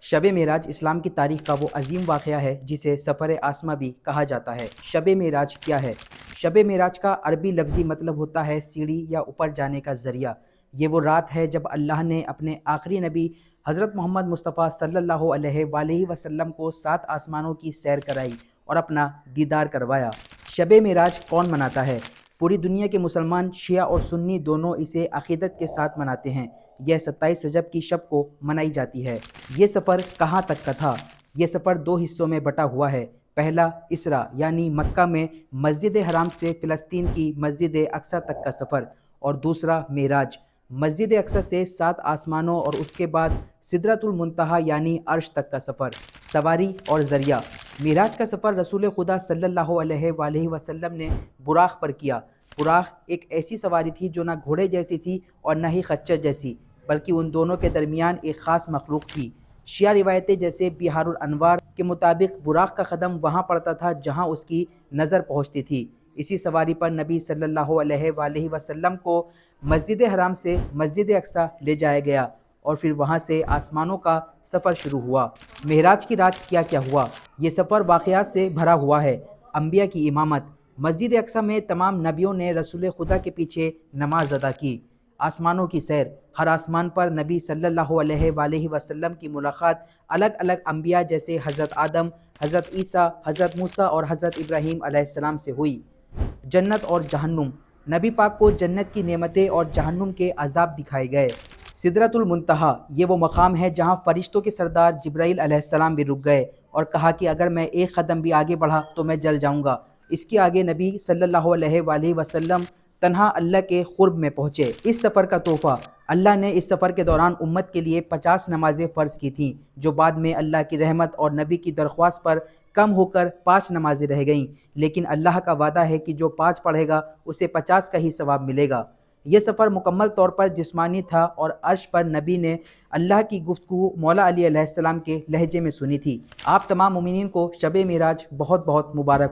شب معراج اسلام کی تاریخ کا وہ عظیم واقعہ ہے جسے سفر آسماں بھی کہا جاتا ہے۔ شب معراج کیا ہے؟ شب معراج کا عربی لفظی مطلب ہوتا ہے سیڑھی یا اوپر جانے کا ذریعہ۔ یہ وہ رات ہے جب اللہ نے اپنے آخری نبی حضرت محمد مصطفیٰ صلی اللہ علیہ وآلہ وسلم کو 7 آسمانوں کی سیر کرائی اور اپنا دیدار کروایا۔ شب معراج کون مناتا ہے؟ پوری دنیا کے مسلمان، شیعہ اور سنی دونوں اسے عقیدت کے ساتھ مناتے ہیں۔ یہ 27 رجب کی شب کو منائی جاتی ہے۔ یہ سفر کہاں تک کا تھا؟ یہ سفر 2 حصوں میں بٹا ہوا ہے۔ پہلا اسرا یعنی مکہ میں مسجد حرام سے فلسطین کی مسجد اقصیٰ تک کا سفر، اور دوسرا معراج مسجد اقصیٰ سے 7 آسمانوں اور اس کے بعد سدرۃ المنتہی یعنی عرش تک کا سفر۔ سواری اور ذریعہ: معراج کا سفر رسول خدا صلی اللہ علیہ وآلہ وسلم نے براق پر کیا۔ براق ایک ایسی سواری تھی جو نہ گھوڑے جیسی تھی اور نہ ہی خچر جیسی، بلکہ ان دونوں کے درمیان ایک خاص مخلوق تھی۔ شیعہ روایتیں جیسے بہار الانوار کے مطابق براق کا قدم وہاں پڑتا تھا جہاں اس کی نظر پہنچتی تھی۔ اسی سواری پر نبی صلی اللہ علیہ وآلہ وسلم کو مسجد حرام سے مسجد اقصیٰ لے جایا گیا اور پھر وہاں سے آسمانوں کا سفر شروع ہوا۔ معراج کی رات کیا کیا ہوا؟ یہ سفر واقعات سے بھرا ہوا ہے۔ انبیاء کی امامت: مسجد اقصیٰ میں تمام نبیوں نے رسول خدا کے پیچھے نماز ادا کی۔ آسمانوں کی سیر: ہر آسمان پر نبی صلی اللہ علیہ وآلہ وسلم کی ملاقات الگ الگ انبیاء جیسے حضرت آدم، حضرت عیسیٰ، حضرت موسیٰ اور حضرت ابراہیم علیہ السلام سے ہوئی۔ جنت اور جہنم: نبی پاک کو جنت کی نعمتیں اور جہنم کے عذاب دکھائے گئے۔ سدرۃ المنتہی: یہ وہ مقام ہے جہاں فرشتوں کے سردار جبرائیل علیہ السلام بھی رک گئے اور کہا کہ اگر میں ایک قدم بھی آگے بڑھا تو میں جل جاؤں گا۔ اس کے آگے نبی صلی اللہ علیہ وآلہ وسلم تنہا اللہ کے قرب میں پہنچے۔ اس سفر کا تحفہ: اللہ نے اس سفر کے دوران امت کے لیے 50 نمازیں فرض کی تھیں، جو بعد میں اللہ کی رحمت اور نبی کی درخواست پر کم ہو کر 5 نمازیں رہ گئیں، لیکن اللہ کا وعدہ ہے کہ جو 5 پڑھے گا اسے 50 کا ہی ثواب ملے گا۔ یہ سفر مکمل طور پر جسمانی تھا اور عرش پر نبی نے اللہ کی گفتگو مولا علی علیہ السلام کے لہجے میں سنی تھی۔ آپ تمام مومنین کو شب معراج بہت بہت مبارک۔